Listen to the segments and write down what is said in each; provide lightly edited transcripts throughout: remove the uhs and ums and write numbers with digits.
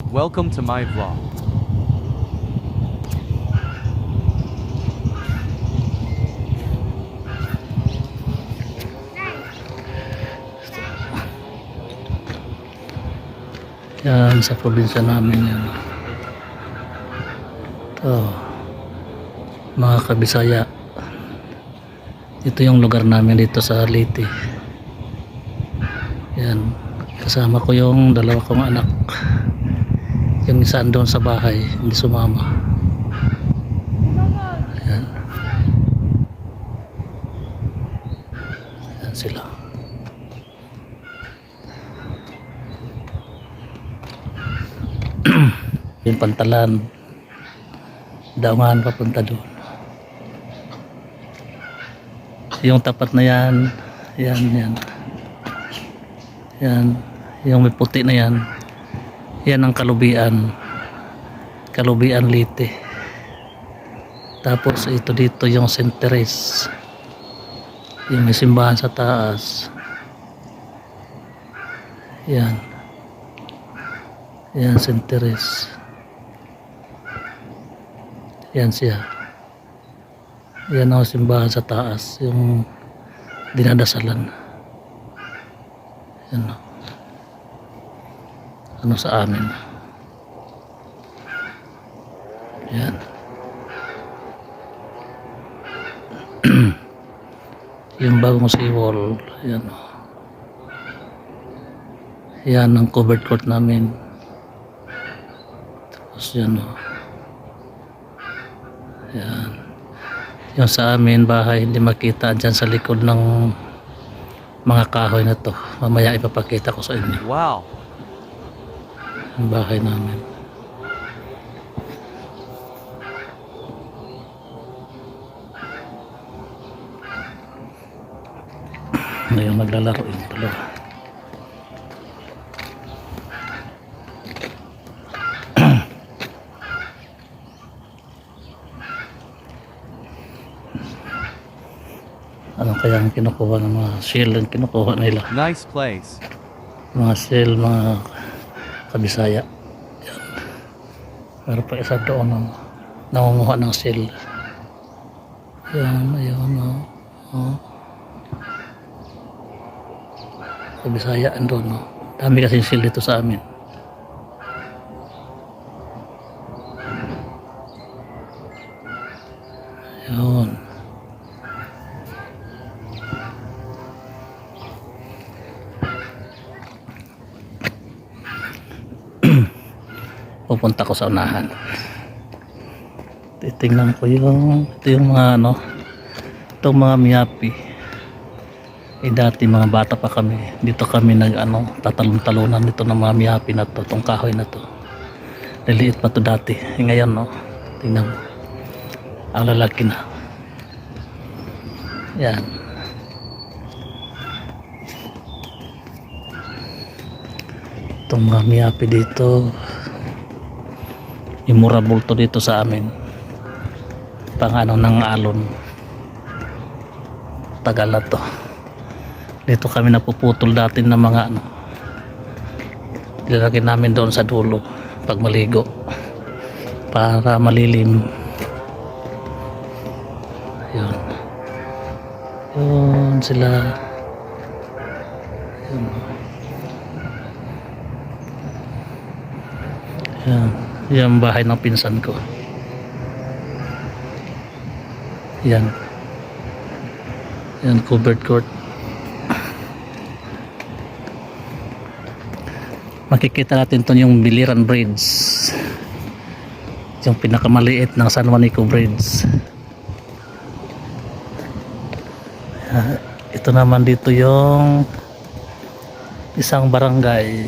Welcome to my vlog. Yan sa probinsya namin yan. Ito, mga kabisaya. Ito yung lugar namin dito sa Leyte. Yan, kasama ko yung dalawa kong anak. Yung isa doon sa bahay, hindi sumama. Yan. Yan sila. Yung Pantalan, Daungan papunta doon. Yung tapat na yan, yan yung may puti na yan, yan ang Kalubian Leyte. Tapos ito dito yung St. Teres, yung may simbahan sa taas. Yan St. Teres. Yan siya. Yan ang simbahan sa taas, yung dinadasalan. Yan o. Ano sa amin. Yan. Yung bagong seawall. Yan o. Yan ang covered court namin. Tapos yan o. Yan. Yung sa amin bahay hindi makita dyan sa likod ng mga kahoy na to. Mamaya ipapakita ko sa inyo. Wow. Ang bahay namin. Ngayon maglalaro yung dalawa. Ano kaya ang kinukuha ng mga shell ang kinukuha nila? Nice place. Mga shell, mga kabisaya. Yan. Meron pa isa doon ang nangunguha ng shell. Yan, ayun o. Kabisaya doon o. Dami kasing shell dito sa amin. Yun. Pupunta ko sa unahan. Titingnan ko ito yung mga itong mga miyapi. Dati mga bata pa kami, dito kami tatalon-talunan nito ng mga miyapi na to, itong kahoy na to. Liliit pa to dati. Ngayon tingnan mo. Ang lalaki na. Yan. Itong mga miyapi dito. Yung mura bulto dito sa amin, pang ng alon. Tagal na to. Dito kami napuputol dati ng mga ilalagay namin doon sa dulo pag maligo para malilim. Yun sila. Yan yung bahay ng pinsan ko. Yan covered court. Makikita natin to yung Biliran Bridge, yung pinakamaliit ng San Juanico Bridge. Ito naman dito yung isang barangay.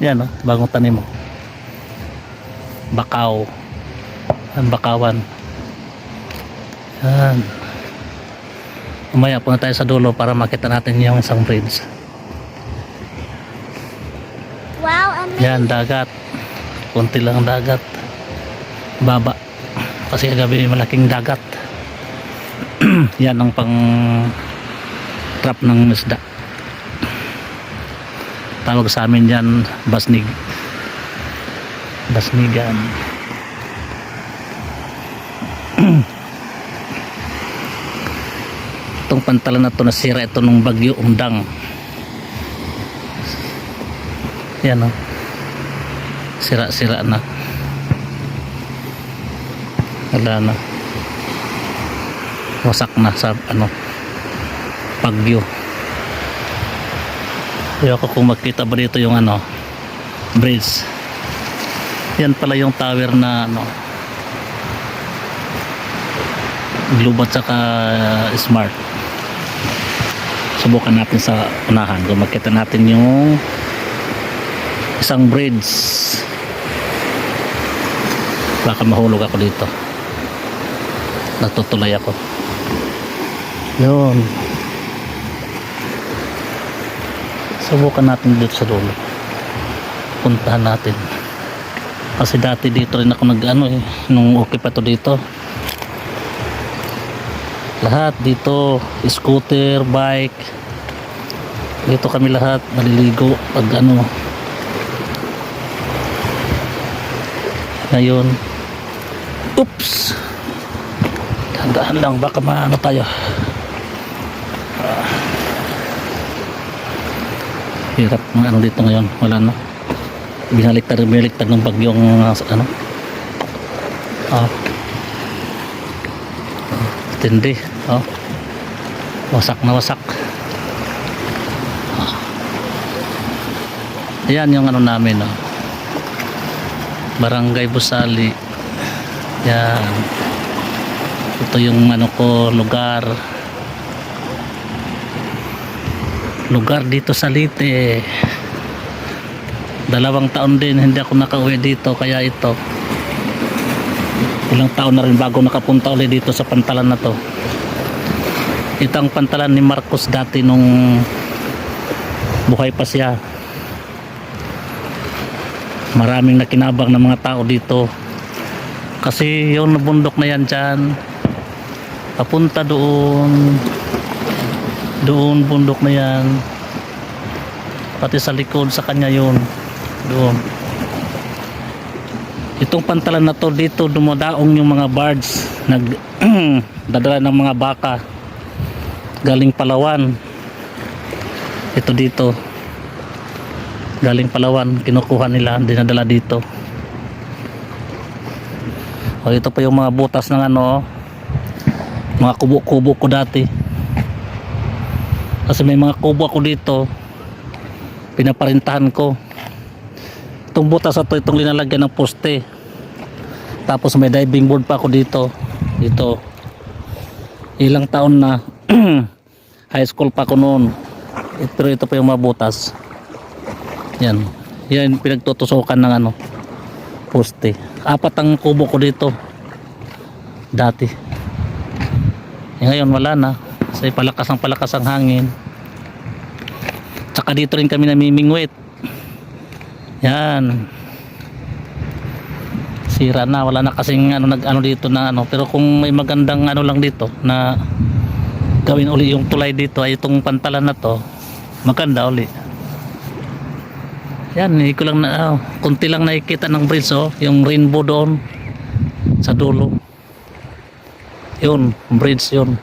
Yan bagong tanim mo. Bakaw. Ang Bakawan. Yan. Umaya po na tayo sa dulo para makita natin yung isang bridge. Wow, amazing. Yan, dagat. Kunti lang dagat. Baba. Kasi kagabi malaking dagat. Yan ang pang trap ng isda. Tawag sa amin dyan, basnigan. Itong pantalan na to nasira ito nung bagyo Undang. Yan, oh. Sira-sira na. Wala na. Wasak na sa bagyo. Ayoko kung makita ba dito yung bridge. Yan pala yung tower na Globe at saka Smart. Subukan natin sa unahan kung makita natin yung isang bridge. Baka mahulog ako dito. Natutulay ako. Yun. Subukan natin dito sa dulo. Puntahan natin. Kasi dati dito rin ako nung okay pa to dito. Lahat dito, scooter, bike. Dito kami lahat naliligo pag Ngayon. Oops. Tandaan lang baka tayo. Hirap ng dito ngayon. Wala na. Binaliktad ng bagyong tindi. Wasak na wasak. Ayan yung namin, Barangay Busali. Yan. Ito yung lugar dito sa Leyte. 2 taon din hindi ako nakauwi dito, kaya ito ilang taon na rin bago nakapunta ulit dito sa pantalan na to. Ito ang pantalan ni Marcos dati nung buhay pa siya. Maraming nakinabang ng mga tao dito kasi yung bundok na yan dyan papunta doon bundok na yan, pati sa likod sa kanya yun doon. Itong pantalan na to, dito dumadaong yung mga barge dadala ng mga baka galing Palawan. Ito dito galing Palawan, kinukuha nila, dinadala dito. Ito pa yung mga butas ng mga kubo-kubo ko dati. Kasi may mga kubo ako dito, pinaparintahan ko. Itong butas na to, itong linalagyan ng poste. Tapos may diving board pa ako dito. Ilang taon na. High school pa ako noon. Pero ito pa yung mga butas. Yan pinagtutusukan ng poste. 4 ang kubo ko dito dati. Ngayon wala na kasi palakas ang hangin. Tsaka dito rin kami namimingwit. Yan, sira na, wala na kasing dito na pero kung may magandang lang dito na gawin uli yung tulay dito ay itong pantalan na to, maganda uli. Yan, hindi ko lang kunti lang nakikita ng bridge, yung rainbow doon sa dulo. Yun, bridge yun.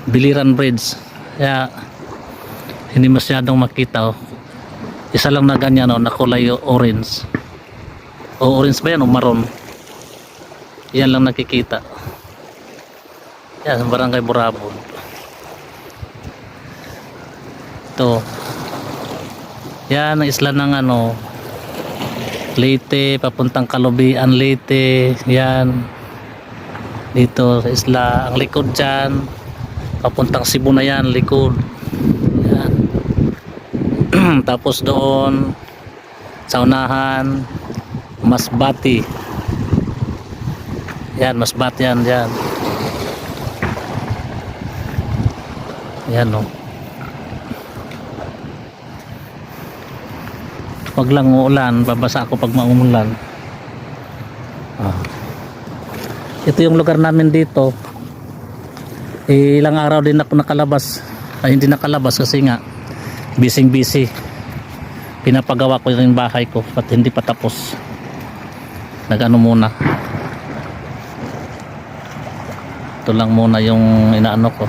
Biliran Bridge. Kaya hindi masyadong makita, Isa lang na ganyan, na kulay orange. O orange ba yan o maroon? Yan lang nakikita. Yan, Barangay Burabon. Ito. Yan ang isla ng Leyte, papuntang Kalubian, Leyte. Yan. Dito sa isla, ang likod dyan, papuntang Cebu na yan, likod. Yan. Tapos doon sa unahan, Masbati. Yan, Masbati yan dyan. Yan, Wag lang uulan, babasa ako pag maumulan. Ito yung lugar namin dito. Ilang araw din ako nakalabas. Ay, hindi nakalabas kasi nga busy. pinapagawa ko yung bahay ko pat hindi pa tapos. Nag-ano muna. Ito lang muna yung inaano ko.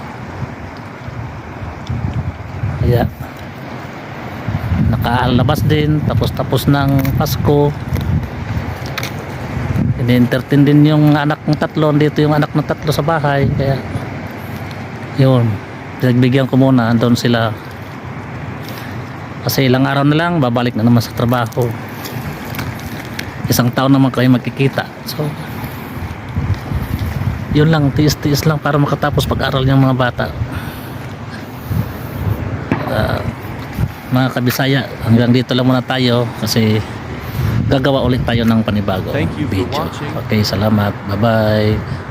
Kaya nakalabas din tapos ng Pasko. Ini-entertain din yung anak ng tatlo. Dito yung anak ng tatlo sa bahay. Kaya yun, pinagbigyan ko muna. Andun sila. Kasi ilang araw na lang babalik na naman sa trabaho. Isang taon naman kayo magkikita. So yun lang, tiis-tiis lang para makatapos pag-aral ng mga bata. Mga kabisaya, hanggang dito lang muna tayo kasi gagawa ulit tayo ng panibagong Thank you for video. watching. Okay, salamat. Bye-bye.